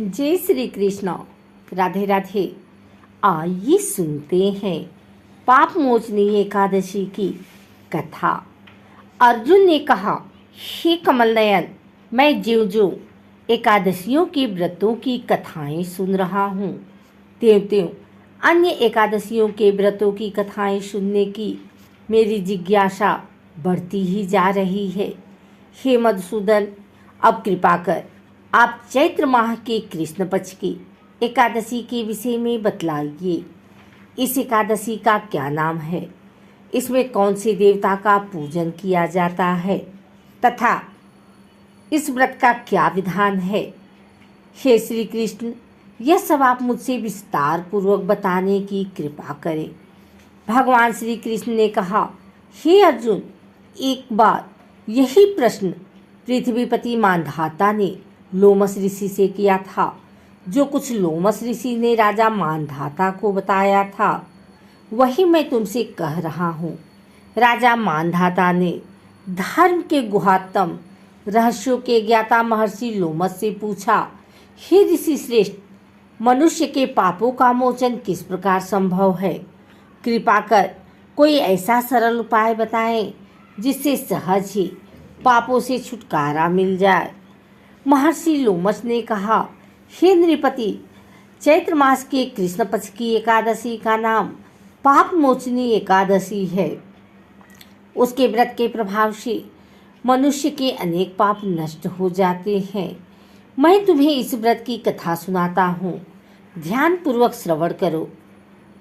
जय श्री कृष्ण। राधे राधे। आइए सुनते हैं पाप मोचनी एकादशी की कथा। अर्जुन ने कहा, हे कमल नयन, मैं ज्यों-ज्यों एकादशियों के व्रतों की कथाएं सुन रहा हूँ, त्यों-त्यों अन्य एकादशियों के व्रतों की कथाएं सुनने की मेरी जिज्ञासा बढ़ती ही जा रही है। हे मधुसूदन, अब कृपा कर आप चैत्र माह के कृष्ण पक्ष की एकादशी के विषय में बतलाइए। इस एकादशी का क्या नाम है, इसमें कौन से देवता का पूजन किया जाता है तथा इस व्रत का क्या विधान है। हे श्री कृष्ण, यह सब आप मुझसे विस्तार पूर्वक बताने की कृपा करें। भगवान श्री कृष्ण ने कहा, हे अर्जुन, एक बार यही प्रश्न पृथ्वीपति मांधाता ने लोमस ऋषि से किया था। जो कुछ लोमस ऋषि ने राजा मांधाता को बताया था वही मैं तुमसे कह रहा हूँ। राजा मांधाता ने धर्म के गुहात्म रहस्यों के ज्ञाता महर्षि लोमस से पूछा, हे ऋषि श्रेष्ठ, मनुष्य के पापों का मोचन किस प्रकार संभव है? कृपा कर कोई ऐसा सरल उपाय बताएं जिससे सहज ही पापों से छुटकारा मिल जाए। महर्षि लोमस ने कहा, हे नृपति, चैत्र मास के कृष्ण पक्ष की एकादशी का नाम पाप मोचनी एकादशी है। उसके व्रत के प्रभाव से मनुष्य के अनेक पाप नष्ट हो जाते हैं। मैं तुम्हें इस व्रत की कथा सुनाता हूँ, ध्यान पूर्वक श्रवण करो।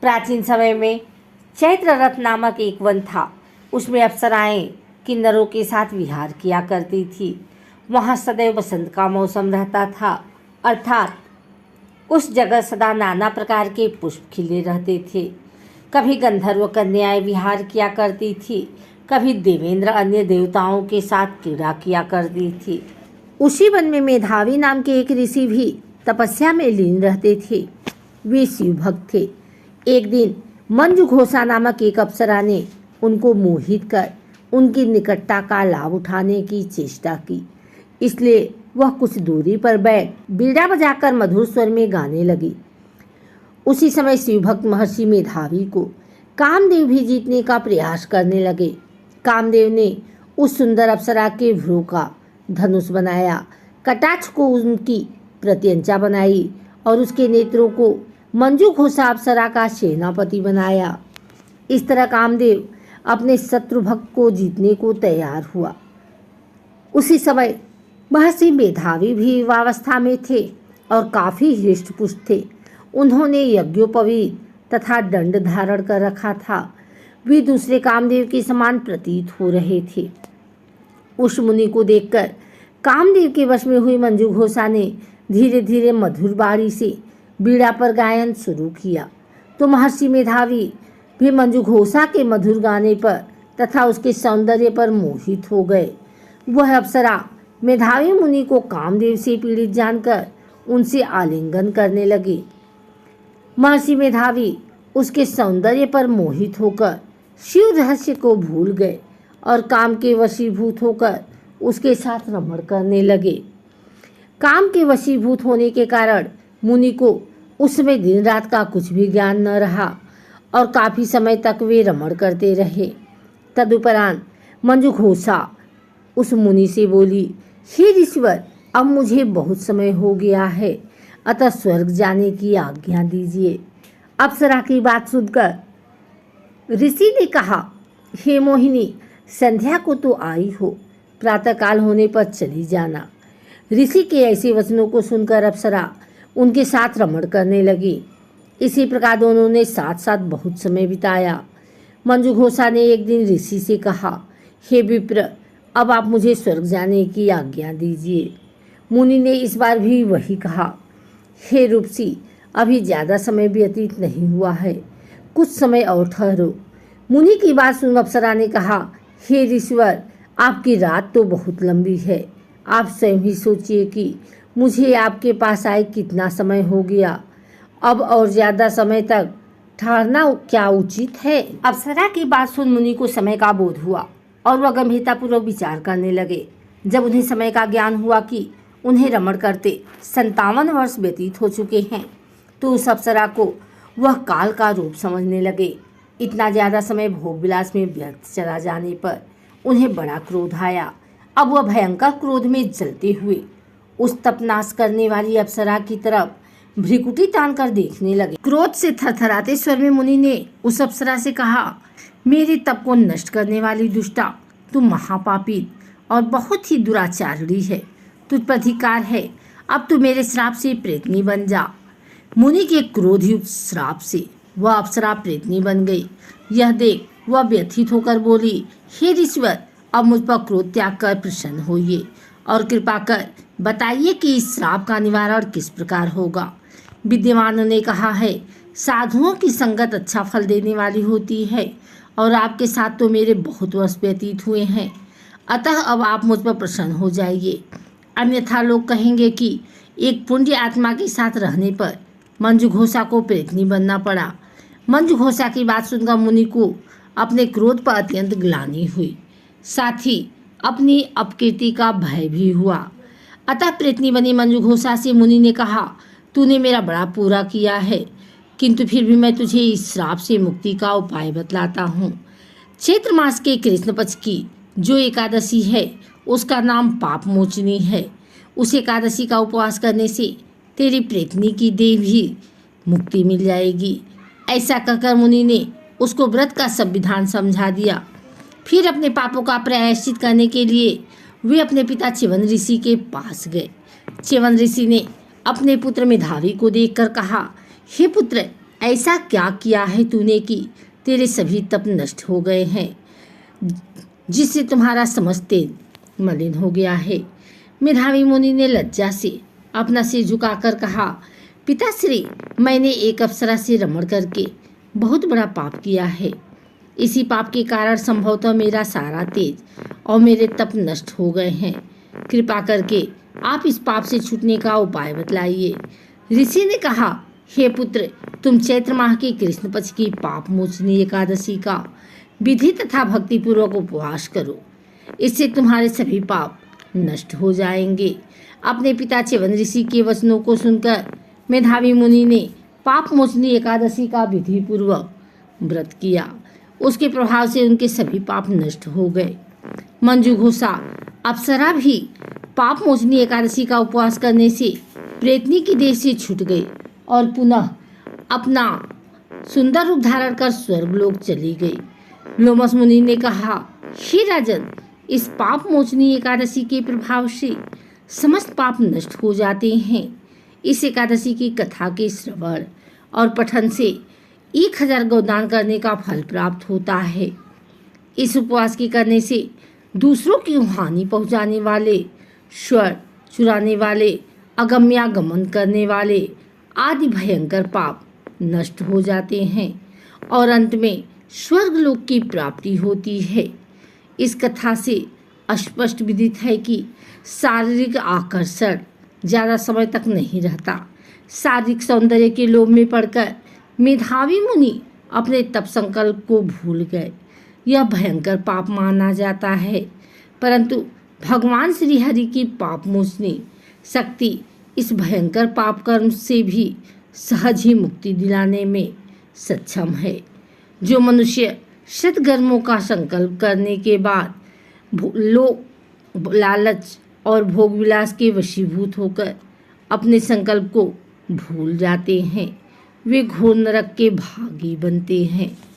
प्राचीन समय में चैत्र रथ नामक एक वन था। उसमें अप्सराएं किन्नरों के साथ विहार किया करती थी। वहाँ सदैव बसंत का मौसम रहता था, अर्थात उस जगह सदा नाना प्रकार के पुष्प खिले रहते थे। कभी गंधर्व कन्याएं विहार किया करती थी, कभी देवेंद्र अन्य देवताओं के साथ क्रीड़ा किया करती थी। उसी वन में मेधावी नाम के एक ऋषि भी तपस्या में लीन रहते थे। वे शिव भक्त थे। एक दिन मंजुघोषा नामक एक अप्सरा ने उनको मोहित कर उनकी निकटता का लाभ उठाने की चेष्टा की। इसलिए वह कुछ दूरी पर बैठ बीड़ा बजाकर मधुर स्वर में गाने लगी। उसी समय शिवभक्त महर्षि मेधावी को कामदेव भी जीतने का प्रयास करने लगे। कामदेव ने उस सुंदर अप्सरा के भ्रू का धनुष बनाया, कटाक्ष को उनकी प्रत्यंचा बनाई और उसके नेत्रों को मंजुघोषा अप्सरा का सेनापति बनाया। इस तरह कामदेव अपने शत्रु भक्त को जीतने को तैयार हुआ। उसी समय महर्षि मेधावी भी युवावस्था में थे और काफी हृष्ट-पुष्ट थे। उन्होंने यज्ञोपवीत तथा दंड धारण कर रखा था। वे दूसरे कामदेव के समान प्रतीत हो रहे थे। उस मुनि को देखकर कामदेव के वश में हुई मंजुघोषा ने धीरे धीरे मधुर बाणी से बीड़ा पर गायन शुरू किया तो महर्षि मेधावी भी मंजुघोषा के मधुर गाने पर तथा उसके सौंदर्य पर मोहित हो गए। वह अप्सरा मेधावी मुनि को कामदेव से पीड़ित जानकर उनसे आलिंगन करने लगी। महर्षि मेधावी उसके सौंदर्य पर मोहित होकर शिव रहस्य को भूल गए और काम के वशीभूत होकर उसके साथ रमण करने लगे। काम के वशीभूत होने के कारण मुनि को उस समय दिन रात का कुछ भी ज्ञान न रहा और काफी समय तक वे रमण करते रहे। तदुपरांत मंजुघोषा उस मुनि से बोली, हे ऋषिवर, अब मुझे बहुत समय हो गया है, अतः स्वर्ग जाने की आज्ञा दीजिए। अप्सरा की बात सुनकर ऋषि ने कहा, हे मोहिनी, संध्या को तो आई हो, प्रातःकाल होने पर चली जाना। ऋषि के ऐसे वचनों को सुनकर अप्सरा उनके साथ रमण करने लगी। इसी प्रकार दोनों ने साथ साथ बहुत समय बिताया। मंजुघोषा ने एक दिन ऋषि से कहा, हे विप्र, अब आप मुझे स्वर्ग जाने की आज्ञा दीजिए। मुनि ने इस बार भी वही कहा, हे रूपसी, अभी ज़्यादा समय व्यतीत नहीं हुआ है, कुछ समय और ठहरो। मुनि की बात सुन अप्सरा ने कहा, हे ऋषिवर, आपकी रात तो बहुत लंबी है। आप स्वयं ही सोचिए कि मुझे आपके पास आए कितना समय हो गया। अब और ज़्यादा समय तक ठहरना क्या उचित है? अप्सरा की बात सुन मुनि को समय का बोध हुआ और वह गंभीरतापूर्वक विचार करने लगे। जब उन्हें समय का ज्ञान हुआ कि उन्हें रमण करते 57 वर्ष व्यतीत हो चुके हैं, तो उस अप्सरा को वह काल का रूप समझने लगे। इतना ज़्यादा समय भोग विलास में व्यर्थ चला जाने पर उन्हें बड़ा क्रोध आया। अब वह भयंकर क्रोध में जलते हुए उस तपनाश करने वाली अप्सरा की तरफ भ्रिकुटी तान कर देखने लगे। क्रोध से थरथराते स्वर में मुनि ने उस अप्सरा से कहा, मेरे तप को नष्ट करने वाली दुष्टा, तू महापापी और बहुत ही दुराचारी है। तुझ पर अधिकार है, अब तू मेरे श्राप से प्रेतनी बन जा। मुनि के क्रोधयुक्त श्राप से वह अप्सरा प्रेतनी बन गई। यह देख वह व्यथित होकर बोली, हे ईश्वर, अब मुझ पर क्रोध त्याग कर प्रसन्न होइए और कृपा कर बताइए कि इस श्राप का निवारण किस प्रकार होगा। विद्यमानों ने कहा है, साधुओं की संगत अच्छा फल देने वाली होती है और आपके साथ तो मेरे बहुत वर्ष व्यतीत हुए हैं, अतः अब आप मुझ पर प्रसन्न हो जाइए। अन्यथा लोग कहेंगे कि एक पुण्य आत्मा के साथ रहने पर मंजू घोषा को प्रेतनी बनना पड़ा। मंजू घोषा की बात सुनकर मुनि को अपने क्रोध पर अत्यंत ग्लानि हुई, साथ ही अपनी अपकीर्ति का भय भी हुआ। अतः प्रेतनी बनी मंजू घोषा से मुनि ने कहा, तूने मेरा बड़ा पूरा किया है, किंतु फिर भी मैं तुझे इस श्राप से मुक्ति का उपाय बतलाता हूँ। चैत्र मास के कृष्ण पक्ष की जो एकादशी है उसका नाम पाप मोचनी है। उस एकादशी का उपवास करने से तेरी प्रेतनी की देह भी मुक्ति मिल जाएगी। ऐसा कहकर मुनि ने उसको व्रत का संविधान समझा दिया। फिर अपने पापों का प्रायश्चित करने के लिए वे अपने पिता च्यवन ऋषि के पास गए। च्यवन ऋषि ने अपने पुत्र मेधावी को देखकर कहा, हे पुत्र, ऐसा क्या किया है तूने कि तेरे सभी तप नष्ट हो गए हैं, जिससे तुम्हारा समस्त तेज मलिन हो गया है। मेधावी मुनि ने लज्जा से अपना सिर झुकाकर कहा, पिताश्री, मैंने एक अप्सरा से रमण करके बहुत बड़ा पाप किया है। इसी पाप के कारण संभवतः मेरा सारा तेज और मेरे तप नष्ट हो गए हैं। कृपा करके आप इस पाप से छूटने का उपाय बतलाइए। ऋषि ने कहा, हे पुत्र, तुम चैत्र माह की कृष्ण पक्ष की पाप मोचनी एकादशी का विधि तथा भक्तिपूर्वक उपवास करो। इससे तुम्हारे सभी पाप नष्ट हो जाएंगे। अपने पिता च्यवन ऋषि के वचनों को सुनकर मेधावी मुनि ने पाप मोचनी एकादशी का विधि पूर्वक व्रत किया। उसके प्रभाव से उनके सभी पाप नष्ट हो गए। मंजू घोषा अप्सरा भी पाप मोचनी एकादशी का उपवास करने से प्रेतनी की देह से छूट गई और पुनः अपना सुंदर रूप धारण कर स्वर्गलोक चली गई। लोमस मुनि ने कहा, हे राजन, इस पाप मोचनी एकादशी के प्रभाव से समस्त पाप नष्ट हो जाते हैं। इस एकादशी की कथा के श्रवण और पठन से 1000 गोदान करने का फल प्राप्त होता है। इस उपवास के करने से दूसरों की हानि पहुंचाने वाले, स्वर चुराने वाले, अगम्यागमन करने वाले आदि भयंकर पाप नष्ट हो जाते हैं और अंत में स्वर्गलोक की प्राप्ति होती है। इस कथा से स्पष्ट विदित है कि शारीरिक आकर्षण ज़्यादा समय तक नहीं रहता। शारीरिक सौंदर्य के लोभ में पड़कर मेधावी मुनि अपने तप संकल्प को भूल गए। यह भयंकर पाप माना जाता है, परंतु भगवान श्री हरि की पाप मोचनी शक्ति इस भयंकर पाप कर्म से भी सहज ही मुक्ति दिलाने में सक्षम है। जो मनुष्य सत्कर्मों का संकल्प करने के बाद लोभ, लालच और भोग विलास के वशीभूत होकर अपने संकल्प को भूल जाते हैं, वे घोर नरक के भागी बनते हैं।